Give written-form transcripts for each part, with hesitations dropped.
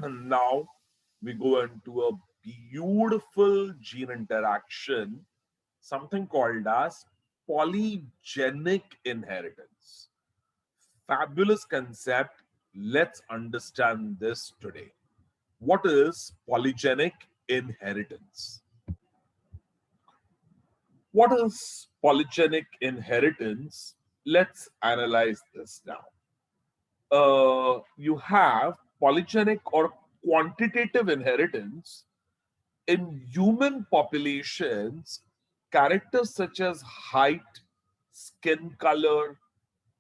Now we go into a beautiful gene interaction, something called as polygenic inheritance. Fabulous concept. Let's understand this today. What is polygenic inheritance? What is polygenic inheritance? Let's analyze this now. You have polygenic or quantitative inheritance in human populations. Characters such as height, skin color,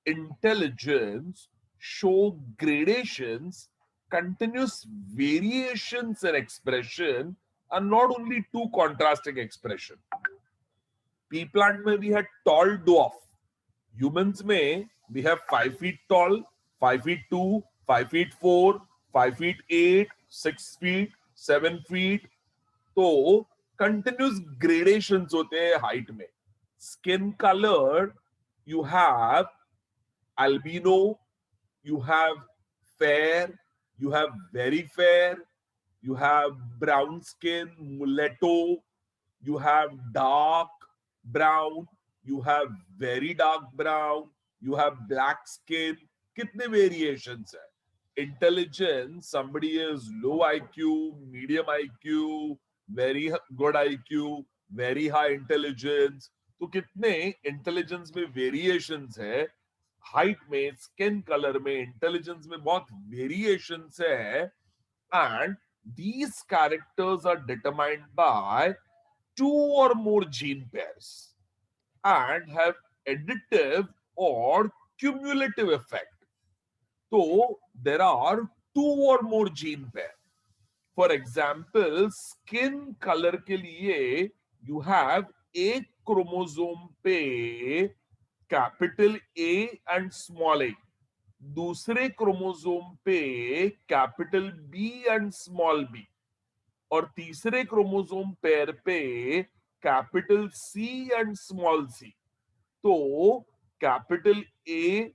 intelligence show gradations, continuous variations in expression, and not only two contrasting expression. Pea plant में we had tall dwarf, humans में we have 5 feet tall, 5 feet 2, 5 feet 4, 5 feet 8, 6 feet, 7 feet. तो continuous gradations होते हैं height में. Skin colour, you have albino, you have fair, you have very fair, you have brown skin, mulatto, you have dark brown, you have very dark brown, you have black skin. कितने variations है? Intelligence, somebody is low IQ, medium IQ, very good IQ, very high intelligence. तो कितने intelligence में variations है? Height में, skin colour में, intelligence में बहुत वेरिएशंस है. And these characters are determined by two or more gene pairs and have additive or cumulative effect. So there are two or more gene pair. For example, skin color के लिए you have एक chromosome पे capital A and small A, दूसरे chromosome पे capital B and small B, और तीसरे chromosome pair पे capital C and small C. तो capital A,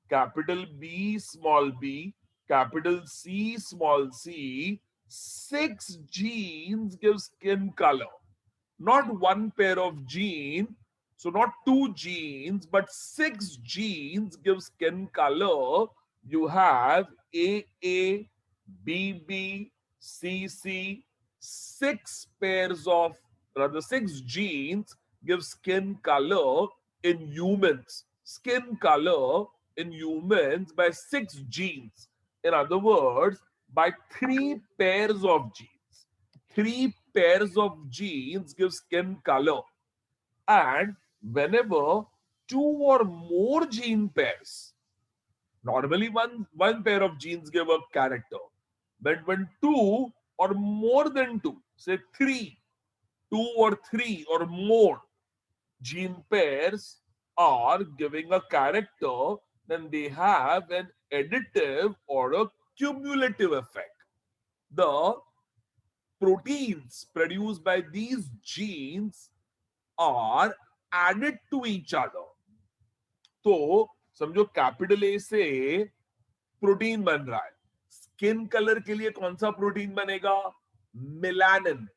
capital B, small B, capital C, small C, 6 genes give skin color, not one pair of gene. So not 2 genes, but 6 genes give skin color. You have AA, BB, CC, 6 pairs of, rather 6 genes give skin color in humans. Skin color in humans by 6 genes. In other words, by 3 pairs of genes. 3 pairs of genes give skin color. And whenever two or more gene pairs, normally one pair of genes give a character, but when two or more than two, say three, 2 or 3 or more gene pairs are giving a character, then they have an additive or a cumulative effect. The proteins produced by these genes are added to each other. तो समझो capital A से protein बन रहा है. Skin colour के लिए कौन सा प्रोटीन बनेगा? मिलानिन.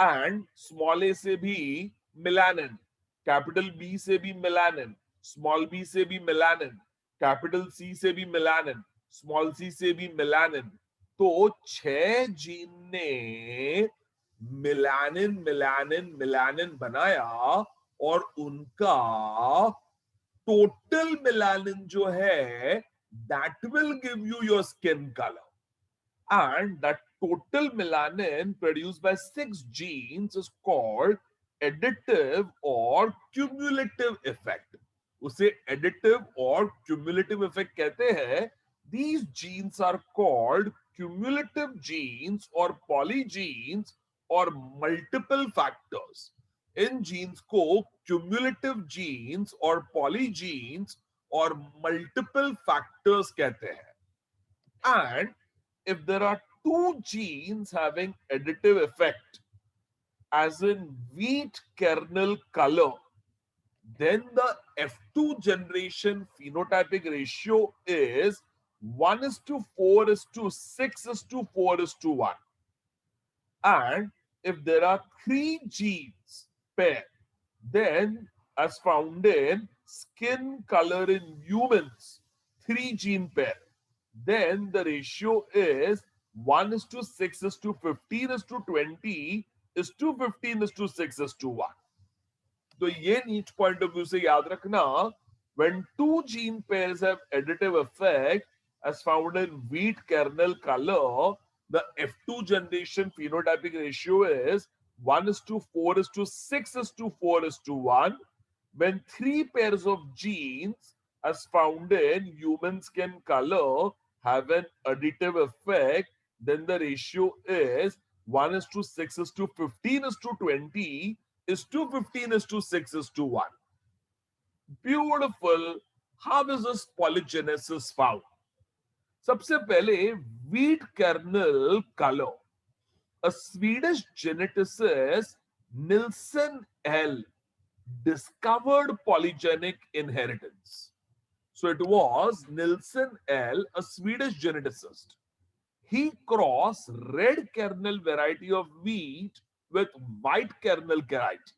एंड स्मॉल ए से भी मिलानिन, कैपिटल बी से भी मिलानिन, स्मॉल बी से भी मिलानिन, कैपिटल सी से भी मिलानिन, स्मॉल सी से भी मिलानिन. तो 6 जीन ने मिलानिन मिलानिन मिलानिन बनाया, और उनका टोटल मिलानिन जो है that will give you your skin colour. And that total melanin produced by 6 genes is called additive or cumulative effect. उसे additive or cumulative effect कहते हैं. These genes are called cumulative genes or polygenes or multiple factors. In genes को cumulative genes or polygenes or multiple factors कहते हैं. And if there are two genes having additive effect, as in wheat kernel color, then the F2 generation phenotypic ratio is 1:4:6:4:1. And if there are three genes pair, then as found in skin color in humans, three gene pair, then the ratio is 1:6:15:20 is to 15:6:1. तो ये नीच point of view से याद रखना, when two gene pairs have additive effect as found in wheat kernel color, the F2 generation phenotypic ratio is 1:4:6:4:1. When three pairs of genes as found in human skin color have an additive effect, then the ratio is 1:6:15:20 is to 15:6:1. Beautiful. How is this polygenesis found? सबसे पहले wheat kernel color. A Swedish geneticist, Nilsson L, discovered polygenic inheritance. So it was Nilsson L, a Swedish geneticist. He crossed red kernel variety of wheat with white kernel variety.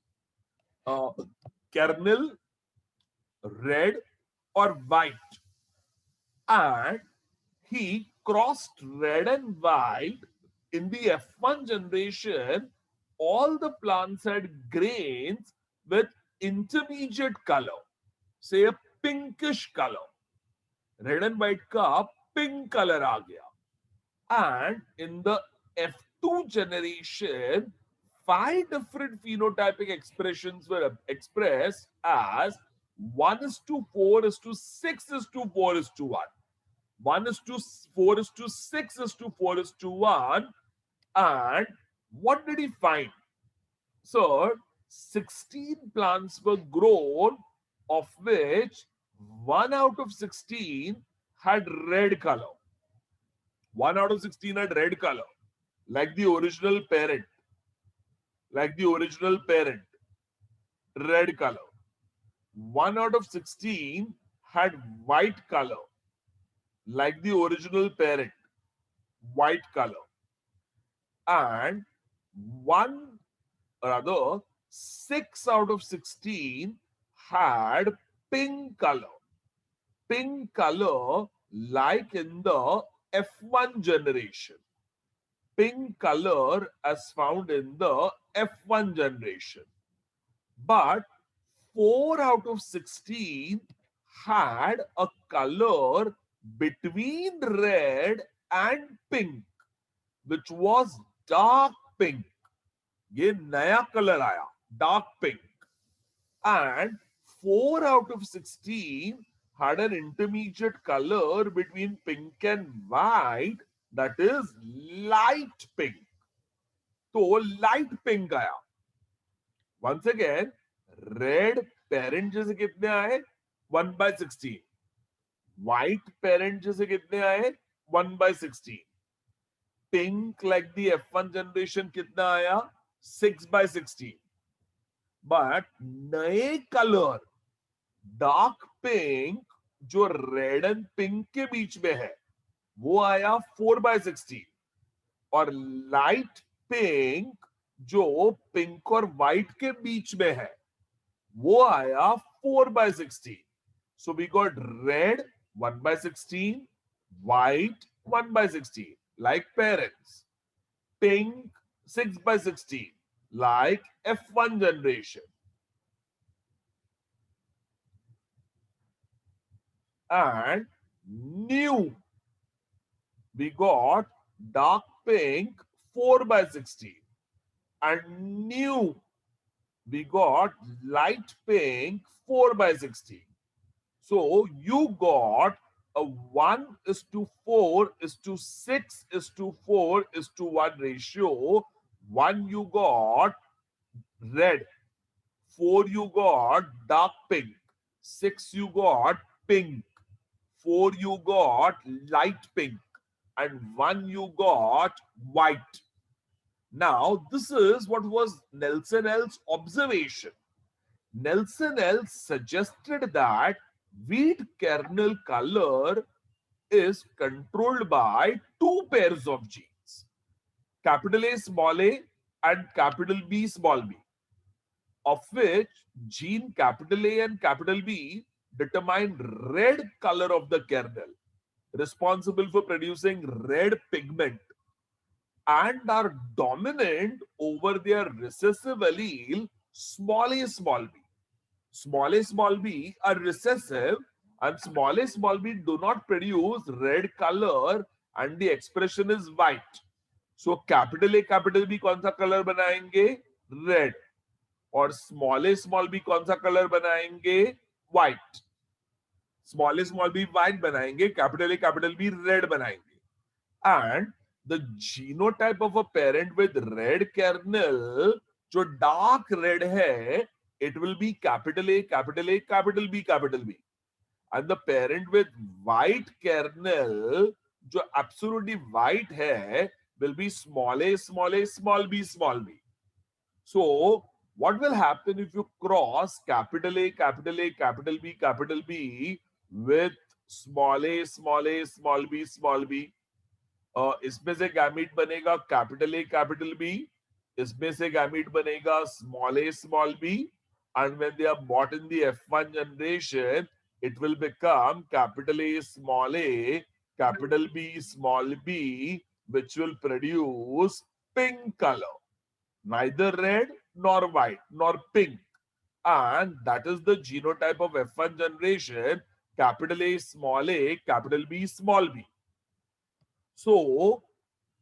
Kernel red or white, and he crossed red and white. In the F1 generation, all the plants had grains with intermediate color, say a pinkish color. Red and white का pink color आ गया. And in the F2 generation, 5 different phenotypic expressions were expressed as 1:4:6:4:1. 1:4:6:4:1. And what did he find? So 16 plants were grown, of which 1 out of 16 had red color. 1 out of 16 had red color, like the original parent. Like the original parent, red color. 1 out of 16 had white color, like the original parent, white color. And one, rather, 6 out of 16 had pink color. Pink color, like in the F1 generation. Pink color as found in the F1 generation. But 4 out of 16 had a color between red and pink, which was dark pink. ये नया colour आया, dark pink. And 4 out of 16 had an intermediate color between pink and white, that is light pink. तो light pink आया. Once again, red parent जैसे कितने आए? 1/16. White parent जैसे कितने आए? 1/16. Pink like the F1 generation कितना आया? 6/16. But नए कलर डार्क पिंक जो रेड एंड पिंक के बीच में है वो आया 4/16. और लाइट पिंक जो पिंक और व्हाइट के बीच में है वो आया 4/16. So we got red 1/16, white 1/16, like parents. Pink 6/16, like F1 generation. And new, we got dark pink 4/16. And new, we got light pink 4/16. So you got a 1:4:6:4:1 ratio. 1 you got red, 4 you got dark pink, 6 you got pink, 4 you got light pink, and 1 you got white. Now, this is what was Nelson L's observation. Nelson L suggested that wheat kernel color is controlled by two pairs of genes, capital A small a and capital B small b, of which gene capital A and capital B determine red color of the kernel, responsible for producing red pigment, and are dominant over their recessive allele small a small b. Small a small b are recessive and small a small b do not produce red color and the expression is white. So capital A capital B कौन सा colour बनाएंगे? Red. और small b कौन सा colour बनाएंगे? White. Small b white बनाएंगे, capital B red बनाएंगे. And the genotype of a parent with red kernel जो डार्क रेड है, it will be capital A capital B capital B. And the parent with white kernel जो absolutely white है will be small a small b small b. So what will happen if you cross capital A capital B with small a small b small b? इसमें से gamete बनेगा capital A capital B, इसमें से gamete बनेगा small A small B, and when they are bought in the F1 generation, it will become capital A small a, capital B small b, which will produce pink color, neither red nor white nor pink, and that is the genotype of F1 generation, capital A small a, capital B small b. सो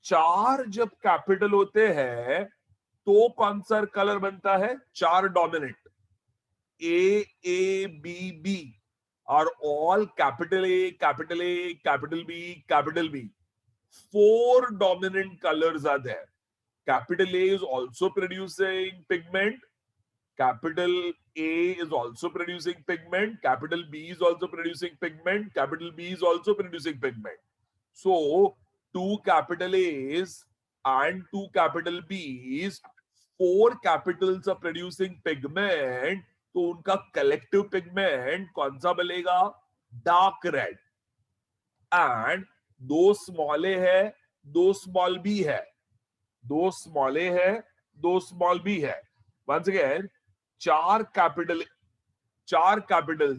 चार जब capital होते हैं तो कौन सा colour बनता है? चार dominant. A B B are all capital A capital B capital B. Four dominant colors are there. Capital A is also producing pigment. Capital A is also producing pigment. Capital B is also producing pigment. Capital B is also producing pigment. So, two capital A's and two capital B's, four capitals are producing pigment. तो उनका collective pigment कौन सा बनेगा? Dark red. And दो small a है, दो small b है, दो small a है, दो small b है. Once again, चार capitals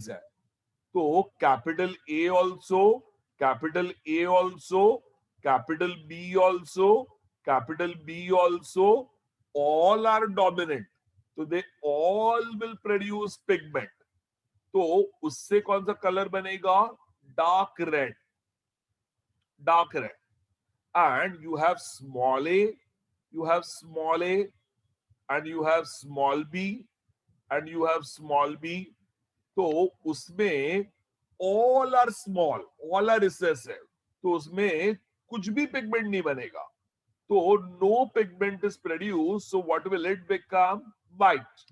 है. तो capital A also, capital A also, capital B also, capital B also, all are dominant. So they all will produce pigment. तो उससे कौन सा कलर बनेगा? Dark red. Dark red. And you have small a, you have small a, and you have small b, and you have small b. तो उसमें all are small, all are recessive. तो उसमें कुछ भी पिगमेंट नहीं बनेगा. तो no pigment is produced. So what will it become? White.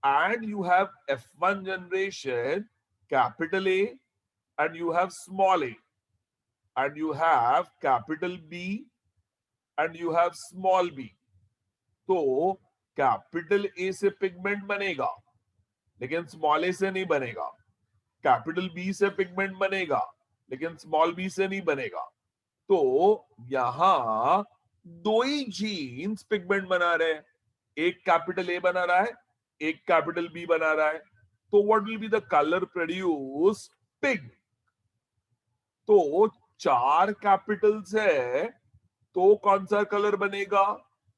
And you have F1 generation, capital A, and you have small a, and you have capital B, and you have small b. तो capital A से pigment बनेगा, लेकिन small a से नहीं बनेगा. Capital B से pigment बनेगा, लेकिन स्मॉल b से नहीं बनेगा. तो यहां दो ही जीन्स पिगमेंट बना रहे हैं. एक कैपिटल A बना रहा है, एक कैपिटल B बना रहा है. तो what will be the colour produce? Pig. तो चार कैपिटल्स है तो कौन सा कलर बनेगा?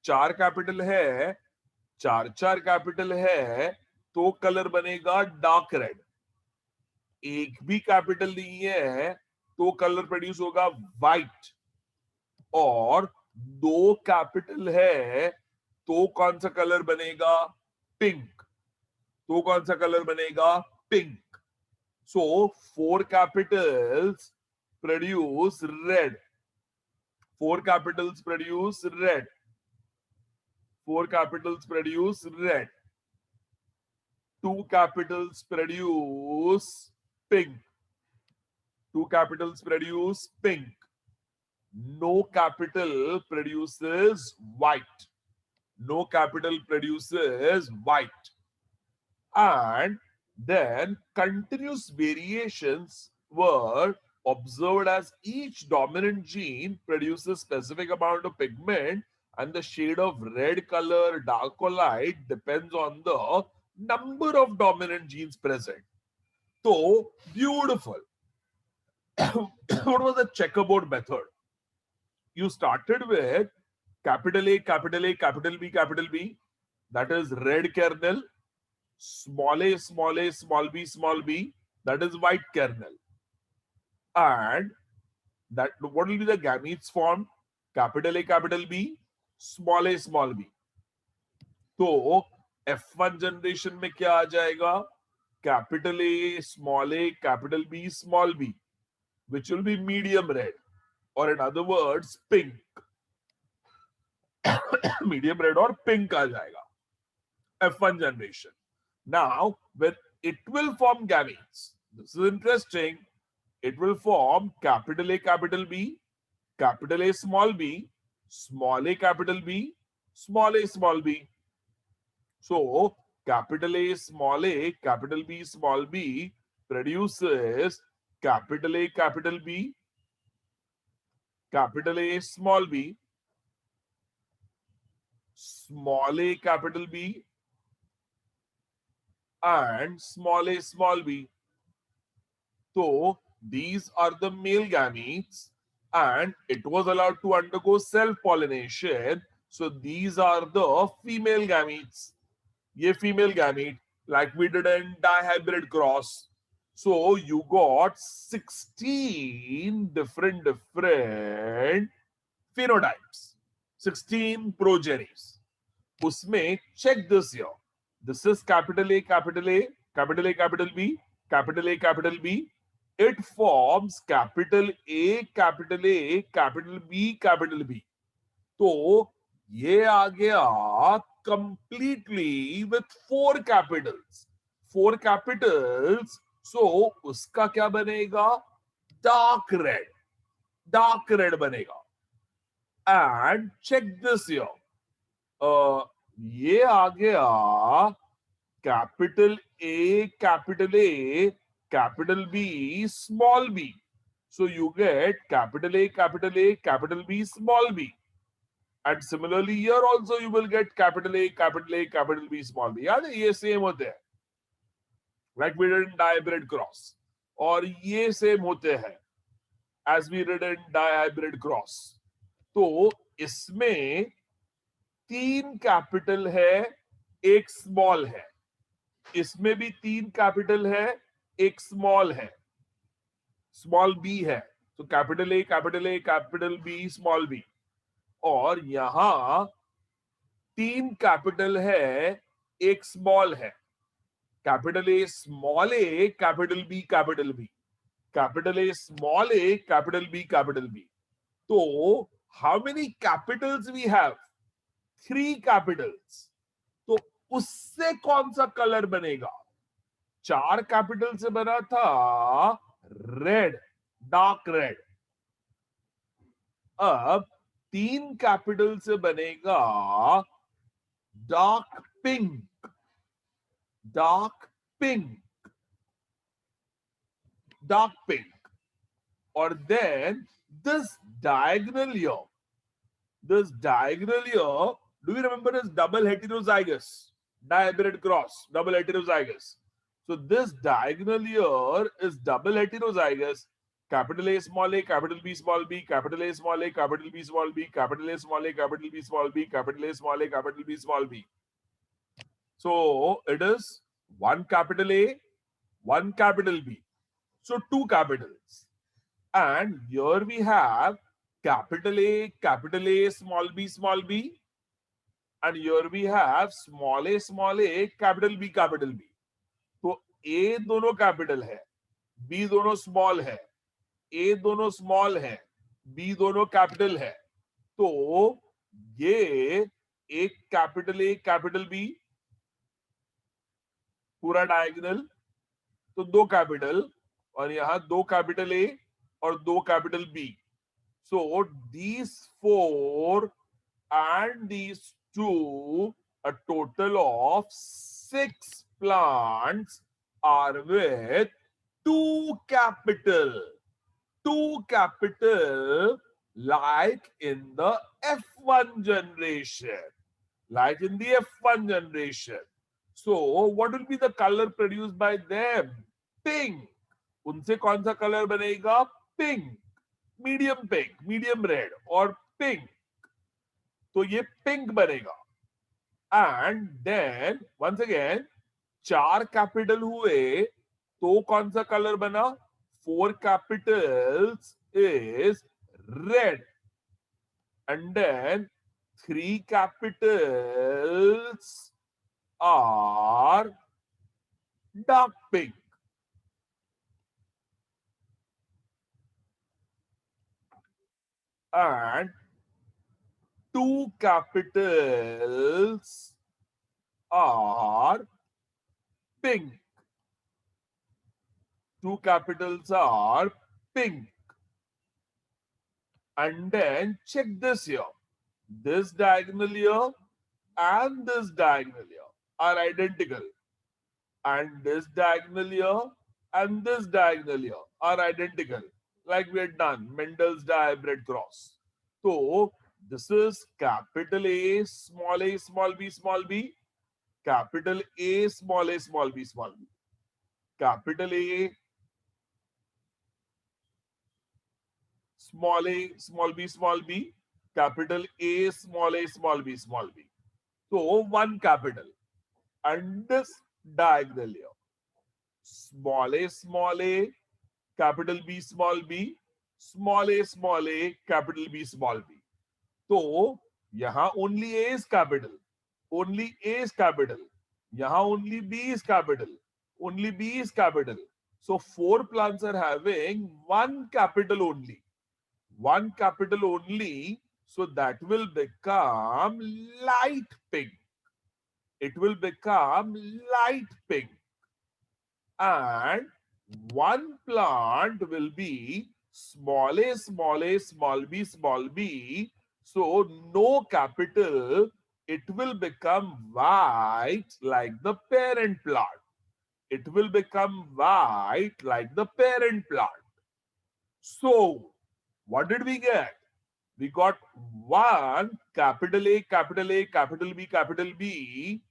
चार कैपिटल है, चार कैपिटल है तो कलर बनेगा डार्क रेड. एक भी कैपिटल नहीं है तो कलर प्रोड्यूस होगा व्हाइट. और दो कैपिटल है तो कौन सा कलर बनेगा? पिंक. तो कौन सा कलर बनेगा? Pink. So four Capitals produce red. Four Capitals produce red. Four capitals produce red. Two capitals produce pink. Two capitals produce pink. No capital produces white. No capital produces white. And then continuous variations were observed as each dominant gene produces specific amount of pigment, and the shade of red color, dark or light, depends on the number of dominant genes present. So beautiful. What was the checkerboard method? You started with capital A, capital A, capital B, capital B. That is red kernel. Small a, small a, small b, small b. That is white kernel. And that what will be the gametes formed? Capital A, capital B, small a, small b. तो F1 generation में क्या आ जाएगा? Capital A, small A, capital B, small B, which will be medium red, or in other words, pink. Medium red or pink आ जाएगा. F1 generation. Now, when it will form gametes, this is interesting. It will form capital A, capital B, capital A, small b, small a, capital B, small a, small b. So, capital A, small a, capital B, small b produces capital A, capital B, capital A, small b, small a, capital B, and small a, small b. So, these are the male gametes, and it was allowed to undergo self-pollination. So, these are the female gametes. Ye female gamete, like we did in dihybrid cross. So, you got 16 different phenotypes, 16 progenies. Usme check this here. This is capital A, capital A, capital A, capital B, capital A, capital B. It forms capital A, capital A, capital B, capital B. तो ये आ गया completely with four capitals. Four capitals. So उसका क्या बनेगा? Dark red. Dark red बनेगा. And check this here. ये आ गया capital A, capital B, small b. So you get capital A, capital B, small b. And similarly here also you will get capital A, capital B, small b. याद है ये same होते हैं. Like we did in dihybrid cross. और ये same होते हैं as we did in dihybrid cross. तो इसमें 3 कैपिटल है, एक स्मॉल है. इसमें भी 3 कैपिटल है, एक स्मॉल है. स्मॉल बी है. तो capital A, capital B, small B. और यहां 3 कैपिटल है, एक स्मॉल है. Capital A, small A, capital B, capital B. Capital A, small A, capital B, capital B. तो how many capitals we have? 3 capitals. तो उससे कौन सा कलर बनेगा? 4 कैपिटल से बना था रेड, डार्क रेड. अब 3 कैपिटल से बनेगा dark pink, dark pink, dark pink. और then this diagonal here, do you remember this double heterozygous dihybrid cross, double heterozygous? So this diagonal here is double heterozygous. Capital A, small a, capital B, small b, capital A, small a, capital B, small b, capital A, small a, capital B, small b, capital A, small a, capital B, small b. So it is one capital A, one capital B. So two capitals. And here we have capital A, small b, small b. And here we have small a, capital B, capital B. तो A दोनों capital है, B दोनों small है. A दोनों small है, B दोनों capital है. तो ये एक कैपिटल A, कैपिटल B, पूरा डायगोनल. तो दो कैपिटल, और यहां दो कैपिटल A और दो capital B. So these 4 and these 2, a total of 6 plants are with 2 capital. 2 capital like in the F1 generation. Like in the F1 generation. So, what will be the color produced by them? Pink. उनसे कौन सा colour बनेगा? Pink. Medium red और pink. तो ये pink बनेगा. And then once again 4 capital हुए तो कौन सा कलर बना? 4 capitals is red. And then 3 capitals are dark pink. And 2 capitals are pink. 2 capitals are pink. And then check this here. This diagonal here and this diagonal here are identical. And this diagonal here and this diagonal here are identical. Like we had done, Mendel's bread cross. So this is capital A, small b, small b, capital A, small b, small b, capital A, small b, capital A, small b, small b. So one capital. And this diagonal here. Small a, capital B, small b, small a, capital B, small b. तो यहां only A is capital. Only A is capital. Yahan only B is capital. Only B is capital. So 4 plants are having one capital only. One capital only. So that will become light pink. It will become light pink. And one plant will be small a, small b. So no capital. It will become white like the parent plant. It will become white like the parent plant. So what did we get? We got one capital A, capital B,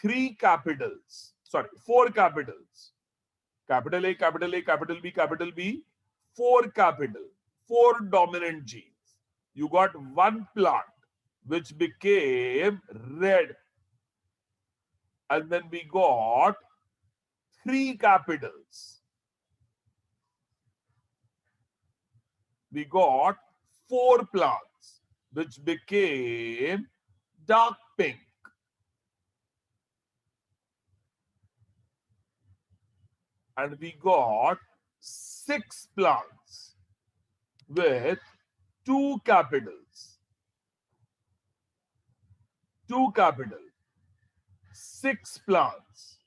3 capitals. Sorry, 4 capitals. Capital A, capital B, 4 capital, 4 dominant genes. You got one plant which became red. And then we got 3 capitals. We got 4 plants which became dark pink. And we got 6 plants with 2 capitals. 2 capital. 6 plants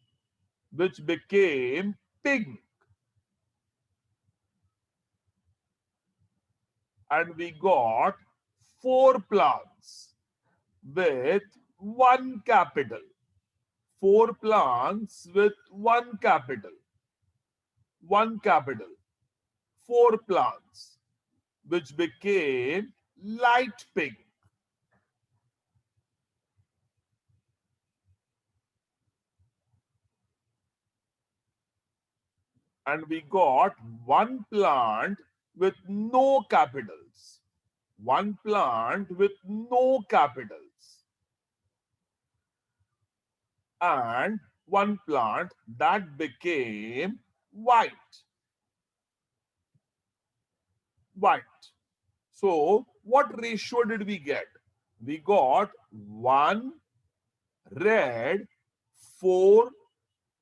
which became pink. And we got 4 plants with 1 capital. 4 plants with 1 capital. 1 capital. 4 plants which became light pink. And we got 1 plant with no capitals. 1 plant with no capitals. And 1 plant that became white. White. So what ratio did we get? We got 1 red, 4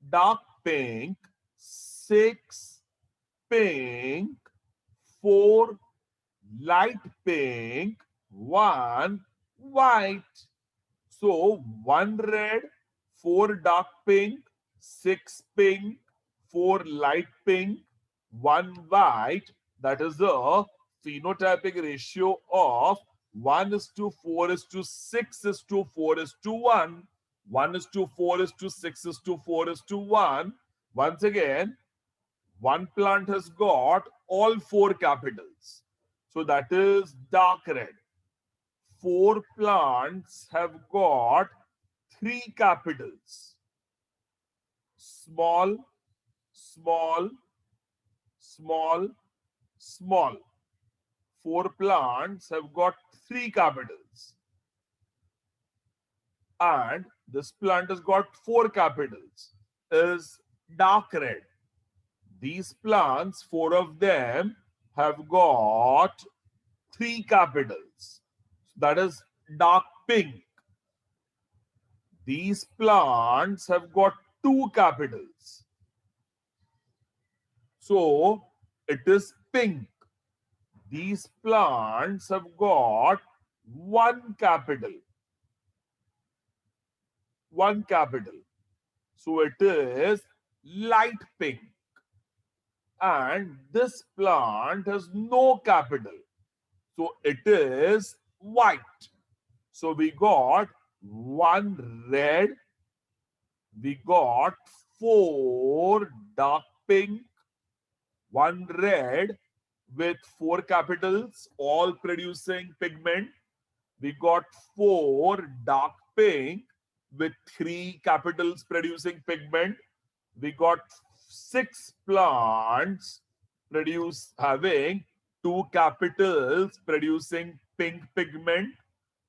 dark pink, 6 pink, 4 light pink, 1 white. So 1 red, 4 dark pink, 6 pink, 4 light pink, 1 white. That is the phenotypic ratio of 1:4:6:4:1. 1:4:6:4:1. Once again, one plant has got all 4 capitals. So that is dark red. 4 plants have got 3 capitals. Small, small, small, small. 4 plants have got 3 capitals. And this plant has got 4 capitals. Is dark red. These plants, 4 of them, have got 3 capitals. That is dark pink. These plants have got 2 capitals. So it is pink. These plants have got 1 capital. 1 capital. So it is light pink. And this plant has no capital. So it is white. So we got 1 red. We got 4 dark pink. 1 red with 4 capitals, all producing pigment. We got 4 dark pink with 3 capitals producing pigment. We got 6 plants having 2 capitals producing pink pigment.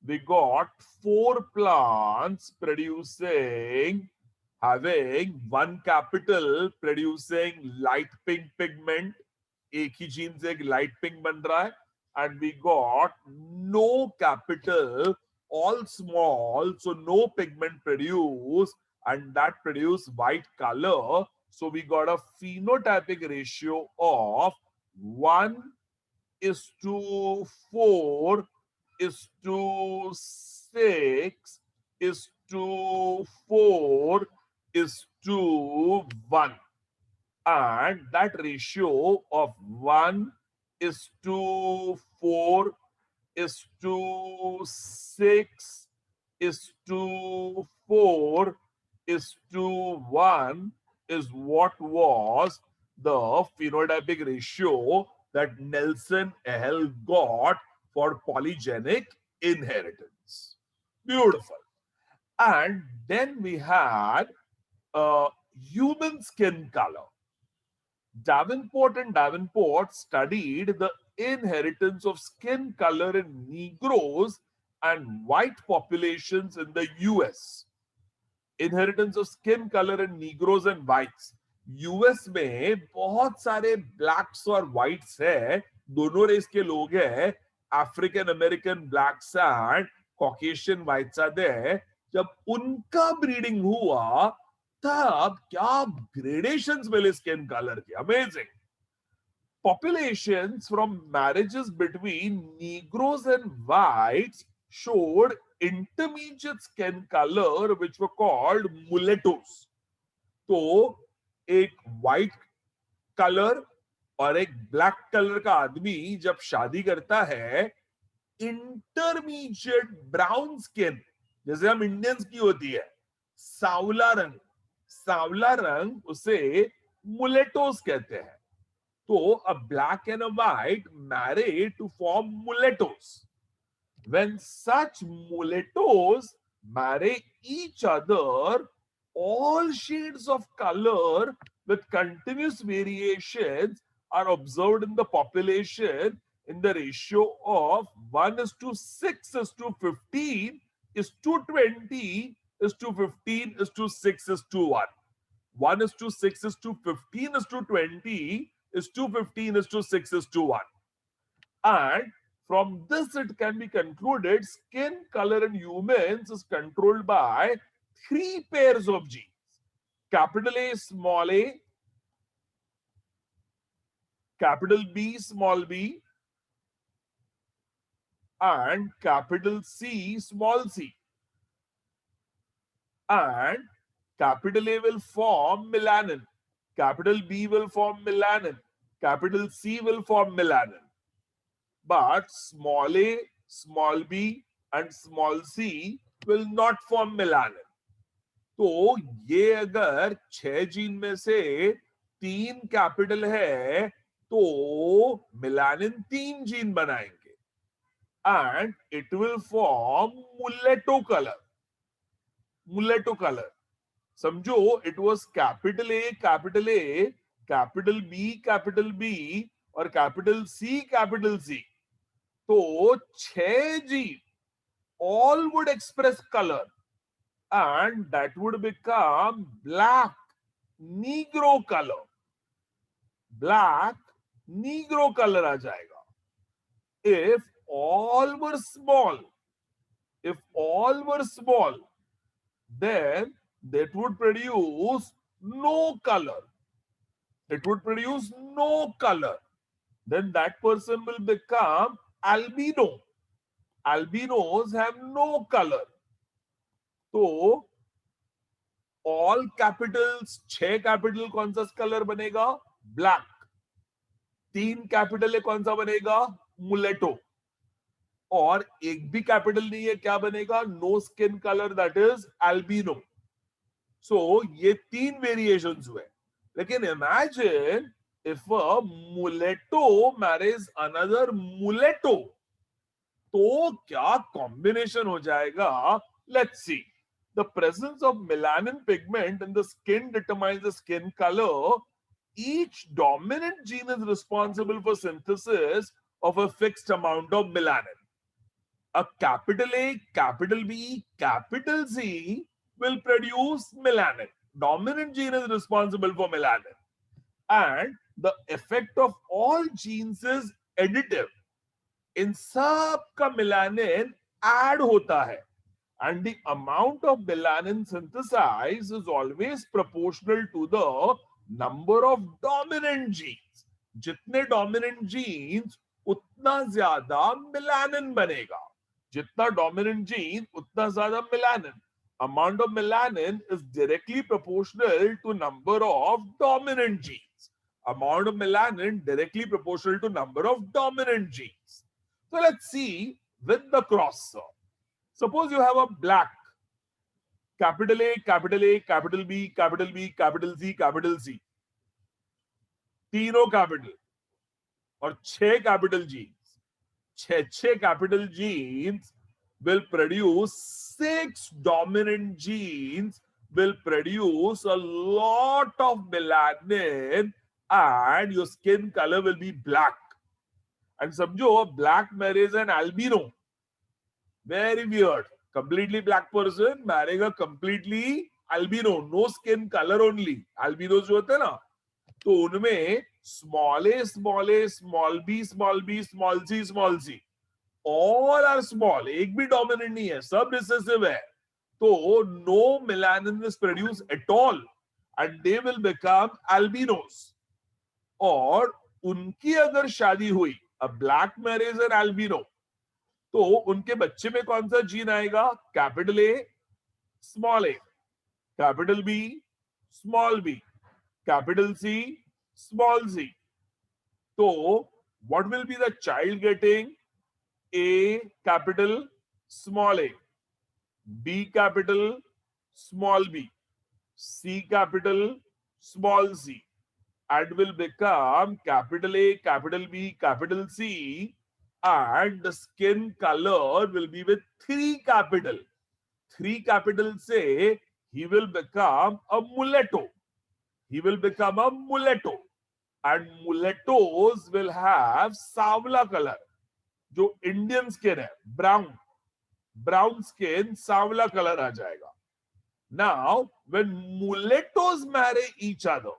We got 4 plants having 1 capital producing light pink pigment. एक ही gene से एक light pink बन रहा है. And we got no capital, all small, so no pigment produced, and that produced white color. So we got a phenotypic ratio of 1:4:6:4:1. And that ratio of 1:4:6:4:1 is what was the phenotypic ratio that Nelson et got for polygenic inheritance. Beautiful. And then we had human skin color. Davenport and Davenport studied the inheritance of skin color in Negroes and white populations in the US. Inheritance of skin color in Negroes and whites. US में बहुत सारे blacks और whites है, दोनों race के लोग हैं, African American blacks and Caucasian whites are there. जब उनका ब्रीडिंग हुआ तब क्या ग्रेडेशंस मिले स्किन कलर के. Amazing. Populations from marriages between Negroes and whites showed intermediate skin color which were called mulattoes. तो एक white color और एक black color का आदमी जब शादी करता है, इंटरमीडिएट ब्राउन स्किन, जैसे हम इंडियंस की होती है, सांवला रंग उसे मुलेटोस कहते हैं. तो a black and a white marry to form mulattoes. When such mulattoes marry each other, all shades of color with continuous variations are observed in the population in the ratio of 1:6:15:20:15:6:1. 1:6:15:20:15:6:1. And from this it can be concluded skin color in humans is controlled by 3 pairs of genes. Capital A, small a, capital B, small b, and capital C, small c. And capital A will form melanin, capital B will form melanin, capital C will form melanin. But small a, small b, and small c will not form melanin. तो ये अगर 6 gene में से 3 capital है, तो melanin 3 gene बनाएंगे and it will form mulatto color. Mulatto color. समझो, it was capital A, capital A, capital B, capital B और capital C, capital C. तो 6 gene all would express color and that would become black negro color. Black negro color आ जाएगा. If all were small, if all were small, then that would produce no color. It would produce no color. Then that person will become albino. Albinos have no color. तो all capitals, 6 capital कौन सा colour बनेगा? Black. 3 capital है, कौन सा बनेगा? मुलेटो. और एक भी कैपिटल नहीं है, क्या बनेगा? No skin colour, that is albino. So ये 3 वेरिएशंस हुए. लेकिन imagine if a mulatto marriage another mulatto, तो क्या कॉम्बिनेशन हो जाएगा? Let's see. The presence of melanin pigment in the skin determines the skin color. Each dominant gene is responsible for synthesis of a fixed amount of melanin. A capital A, capital B, capital C will produce melanin. Dominant gene is responsible for melanin. And the effect of all genes is additive. इन सब का melanin add होता है. And the amount of melanin synthesized is always proportional to the number of dominant genes. जितने dominant genes उतना ज्यादा melanin बनेगा. जितना dominant gene उतना ज्यादा melanin. Amount of melanin is directly proportional to number of dominant genes. Amount of melanin directly proportional to number of dominant genes. So let's see with the cross. Suppose you have a black, capital A, capital A, capital B, capital B, capital C, capital C. तीनों capital और 6 capital genes. 6 capital genes will produce 6 dominant genes will produce a lot of melanin and your skin color will be black. And समझो, black marries an albino. Very weird. Completely black person marrying a completely albino, no skin color only. Albinos जो होते हैं ना, तो उनमें small a, small a, small b, small b, small c, small c. All are small. एक भी dominant नहीं है, सब recessive है. तो no melanin is produced at all, and they will become albinos. और उनकी अगर शादी हुई, a black marries an albino, तो उनके बच्चे में कौन सा जीन आएगा? Capital A, small A, capital B, small B, capital C, small C. तो what will be the child getting? A capital, small A, B capital, small B, C capital, small C, and will become capital A, capital B, capital C, and the skin color will be with 3 capital. 3 capital say he will become a mulatto. He will become a mulatto. And mulattoes will have savla color. जो Indian skin है, brown. Brown skin, savla color आ जाएगा. Now, when mulattoes marry each other,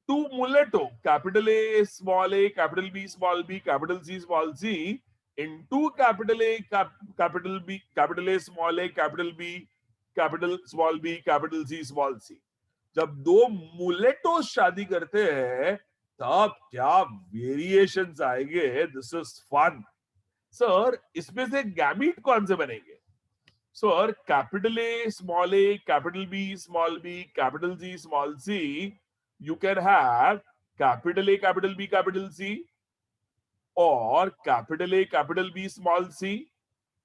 two mulatto, capital A, small a, capital B, small b, capital C, small c, into capital A, capital B, capital A, small a, capital B, capital small b, capital C, small c. जब दो मुलेटो शादी करते हैं, तब क्या variations आएंगे. This is fun. Sir, इसमें से गैमीट कौन से बनेंगे? Sir, capital A, small A, capital B, small B, capital C, small C. You can have capital A, capital B, capital C, or capital A, capital B, small c,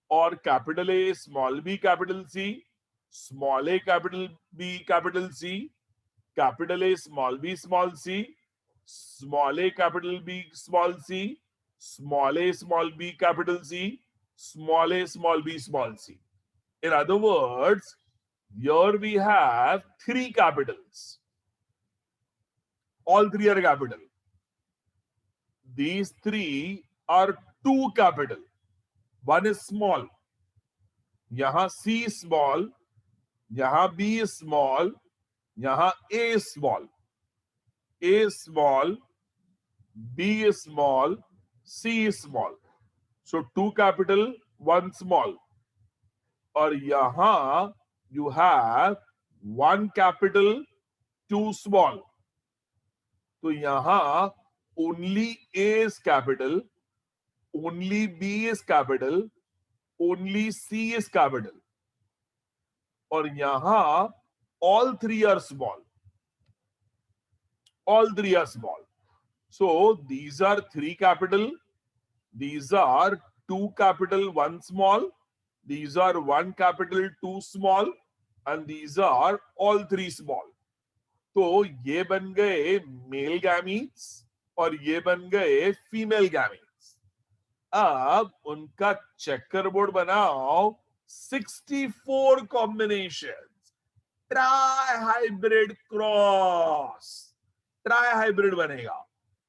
or capital A, small b, capital C, small a, capital B, capital C, capital A, small b, small c, small a capital B small c, small a small b capital C, small a small b small c. In other words, here we have three capitals. All three are capital. These three are two capital. One is small. यहाँ C small, यहाँ B small, यहाँ A small. A small, B small, C small. So two capital, one small. और यहाँ you have one capital, two small. तो यहाँ only A is capital, only B is capital, only C is capital. और यहाँ all three are small. All three are small. So these are three capital. These are two capital, one small. These are one capital, two small. And these are all three small. तो ये बन गए male gametes और ये बन गए female gametes. अब उनका चेकर बोर्ड बनाओ. 64 combinations. Try hybrid cross. Try hybrid बनेगा.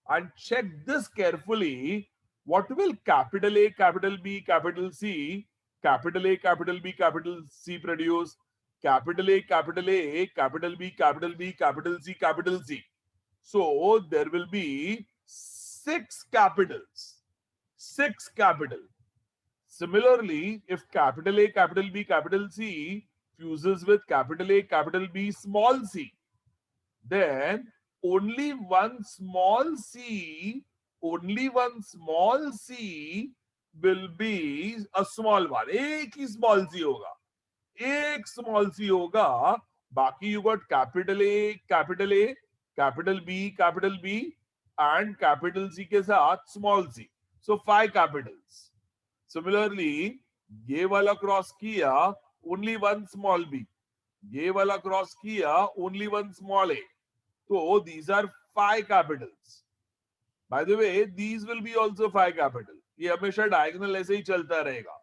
And check this carefully. What will capital A, capital B, capital C, capital A, capital B, capital C produce? Capital A, capital A, capital B, capital B, capital C, capital C. So there will be six capitals. Six capital. Similarly, if capital A, capital B, capital C fuses with capital A, capital B, small c, then only one small c will be a small one. एक ही small c होगा. एक small c होगा. बाकी you got capital A, capital B, and capital C के साथ small c. So 5 capitals. Similarly, ये वाला cross किया, only one small b. ये वाला cross किया, only one small a. So these are 5 capitals. By the way, these will be also 5 capital. ये हमेशा diagonal ऐसे ही चलता रहेगा.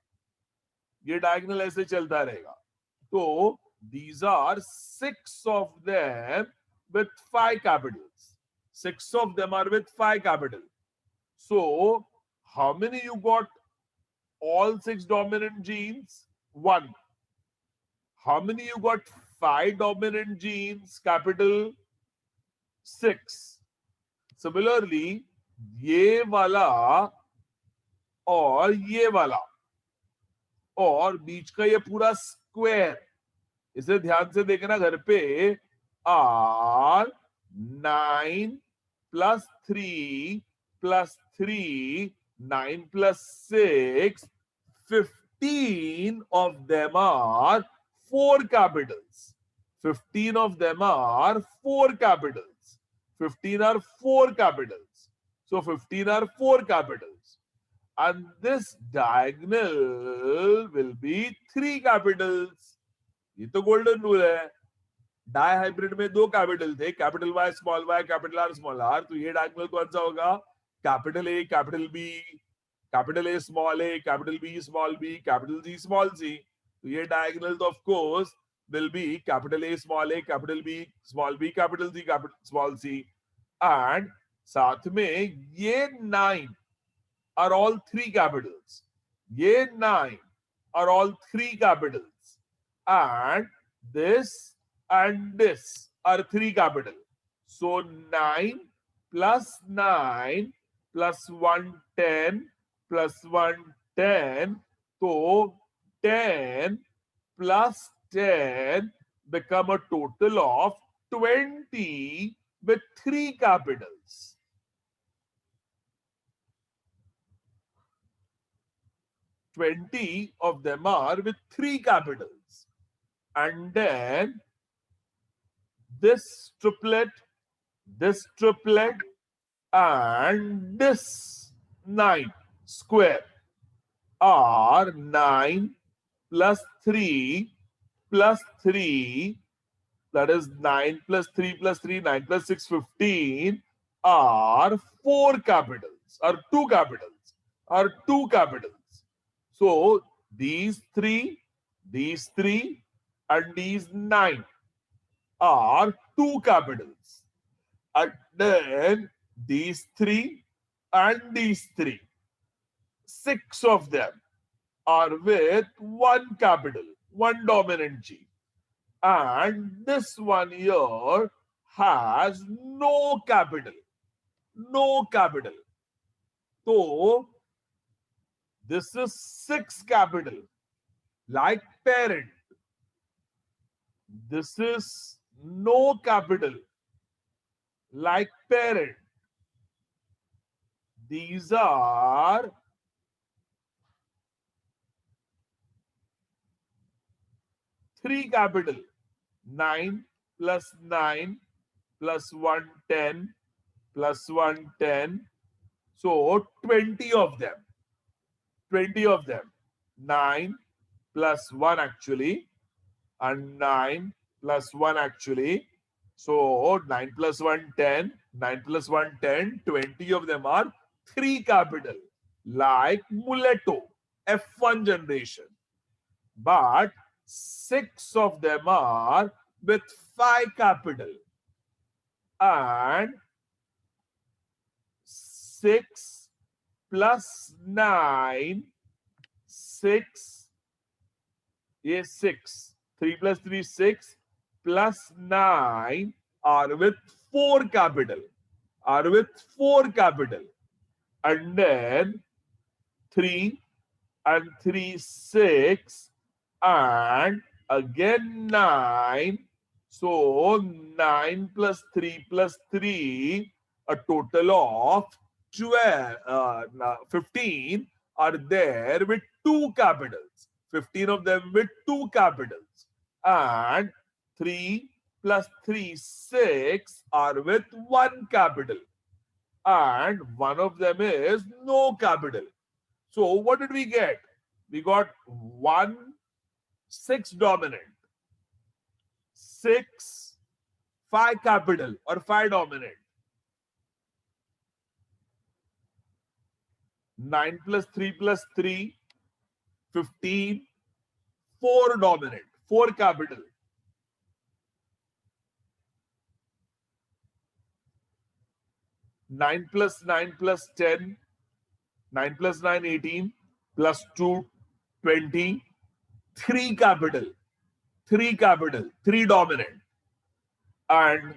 ये diagonal ऐसे चलता रहेगा. So these are 6 of them with 5 capitals. 6 of them are with 5 capital. So how many you got? All 6 dominant genes? 1. How many you got 5 dominant genes? Capital 6. Similarly, ये वाला और ये वाला और बीच का ये पूरा स्क्वायर, इसे ध्यान से देखना घर पे. R 9 plus 3 plus 3, 9 plus 6, 15 of them are 4 capitals. 15 of them are 4 capitals. 15 are 4 capitals. So 15 are 4 capitals. And this diagonal will be 3 capitals. ये तो golden rule है. डाई हाइब्रिड में 2 कैपिटल थे, capital Y small y, capital R small r. तो ये diagonal कौन सा होगा? Capital A, capital B, capital A small a, capital B small b, capital C small c. तो ये डायगोनल तो of course will be capital A small a, capital B small b, capital C capital small c. And साथ में ये 9 are all 3 capitals. ये 9 are all 3 capitals. And this are 3 capital. So 9 plus 9 plus 1 10 plus 1 10. So 10 plus 10 become a total of 20 with 3 capitals. 20 of them are with 3 capitals. And then this triplet, and this 9 square are 9 plus 3 plus 3, that is 9 plus 3 plus 3, 9 plus 6, 15, are four capitals, or two capitals, or two capitals. So these three, and these nine are two capitals. And then these three and these three, six of them are with one capital, one dominant G. And this one here has no capital. No capital. So this is six capital, like parent. This is no capital, like parent. These are three capital. 9 plus 9 plus 110 plus 110. So 20 of them. 20 of them. 9 plus 1 actually, and 9 plus 1 actually. So 9 plus 1, 10. 9 plus 1, 10. 20 of them are three capital, like Muletto, F1 generation. But six of them are with five capital, and 6 plus 9, 6 is 6. 3 plus 3, 6 plus 9 are with 4 capital. Are with 4 capital. And then 3 and 3, 6, and again 9. So 9 plus 3 plus 3, a total of 15 are there with two capitals. 15 of them with two capitals. And 3 plus 3, 6 are with one capital. And one of them is no capital. So what did we get? We got 1, 6 dominant, 6, 5 capital or 5 dominant. 9 plus 3 plus 3, 15, 4 dominant, 4 capital. 9 plus 9 plus 10, 9 plus 9, 18, plus 2, 20, 3 capital, 3 capital, 3 dominant. And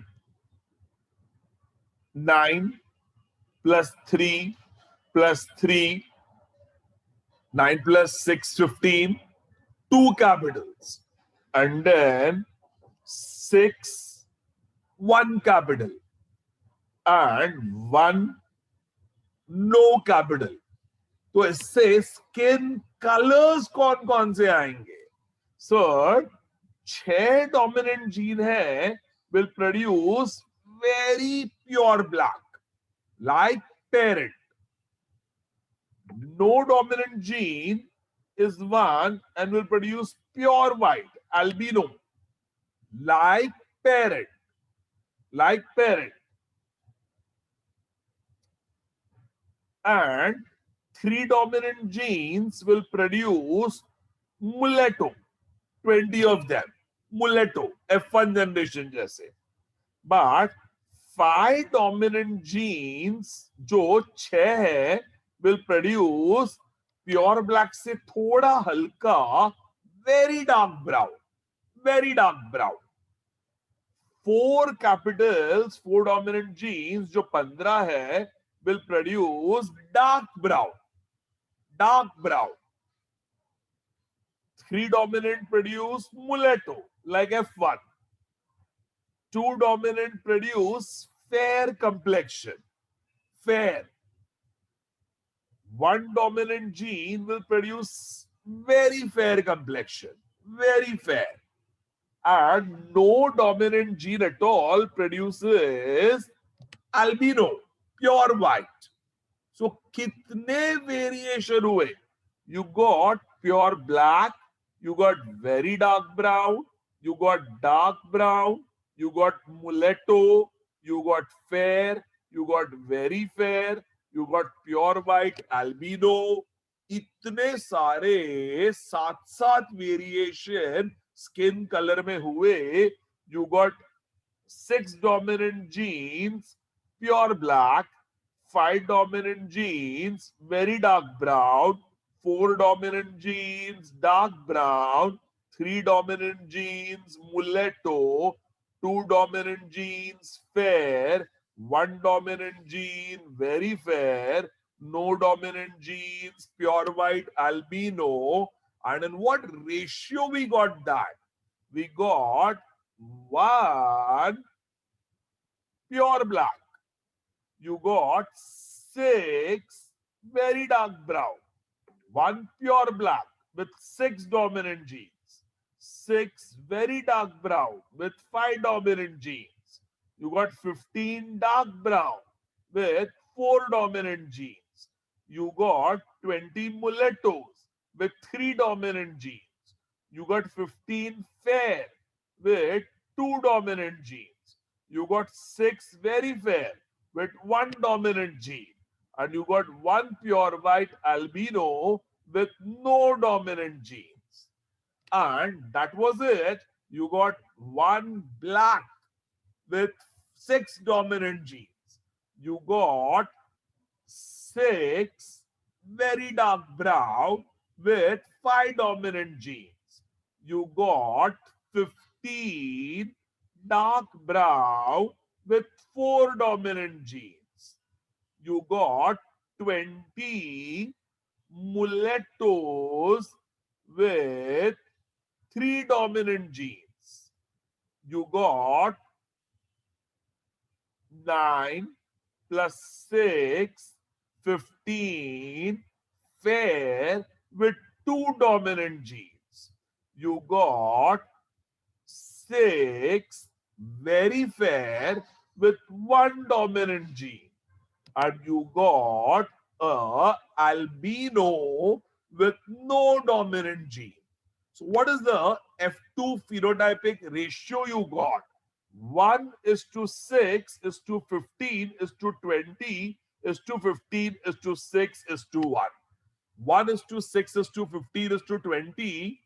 9 plus 3 plus 3, 9 plus 6, 15, 2 capitals. And then 6, 1 capital, and 1 no capital. तो इससे skin colours कौन कौन से आएंगे? Sir, 6 dominant gene है will produce very pure black, like parent. No dominant gene is one and will produce pure white, albino, like parent. Like parent. And 3 dominant genes will produce mulatto, 20 of them. Mulatto, F1 generation जैसे. But 5 dominant genes, जो 6 है, will produce pure black से थोड़ा हल्का, very dark brown. Very dark brown. 4 capitals, 4 dominant genes, जो 15 है, will produce dark brown. Dark brown. 3 dominant produce mulatto, like F1. 2 dominant produce fair complexion. Fair. 1 dominant gene will produce very fair complexion. Very fair. And no dominant gene at all produces albino, pure white. So, kitne variation हुए? You got pure black, you got very dark brown, you got dark brown, you got mulatto, you got fair, you got very fair, you got pure white albino. इतने सारे सात सात variation skin colour में हुए. You got 6 dominant genes, pure black, 5 dominant genes, very dark brown, 4 dominant genes, dark brown, 3 dominant genes, mulatto, 2 dominant genes, fair, 1 dominant gene, very fair, no dominant genes, pure white, albino. And in what ratio we got that? We got 1 pure black. You got 6 very dark brown. 1 pure black with 6 dominant genes. 6 very dark brown with 5 dominant genes. You got 15 dark brown with 4 dominant genes. You got 20 mulattoes with 3 dominant genes. You got 15 fair with 2 dominant genes. You got 6 very fair with 1 dominant gene. And you got 1 pure white albino with no dominant genes. And that was it. You got 1 black with 6 dominant genes. You got 6 very dark brown with 5 dominant genes. You got 15 dark brown with 4 dominant genes. You got 20 mulattoes with 3 dominant genes. You got 9 plus 6, 15 fair with 2 dominant genes. You got 6 very fair with 1 dominant gene. And you got a albino with no dominant gene. So what is the F2 phenotypic ratio you got? 1:6:15:20 1:15:6:1. 1:6:15:20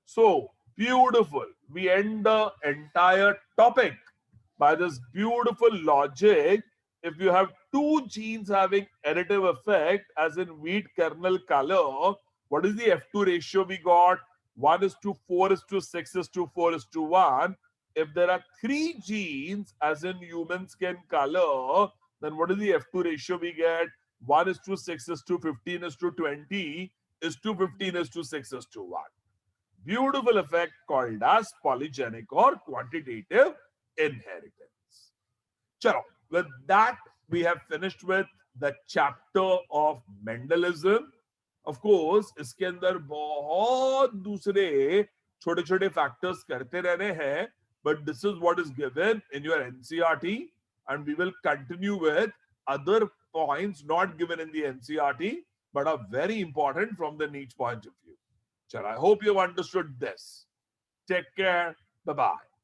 So beautiful. We end the entire topic by this beautiful logic. If you have 2 genes having additive effect, as in wheat kernel color, what is the F2 ratio we got? 1:4:6:4:1. If there are 3 genes, as in human skin color, then what is the F2 ratio we get? 1:6:15:20 Beautiful effect called as polygenic or quantitative inheritance. Chalo, with that, we have finished with the chapter of Mendelism. Of course, इसके अंदर बहुत दूसरे छोटे छोटे factors करते रहने हैं, but this is what is given in your NCERT, and we will continue with other points not given in the NCERT, but are very important from the NEET point of view. Chalo, I hope you have understood this. Take care. Bye-bye.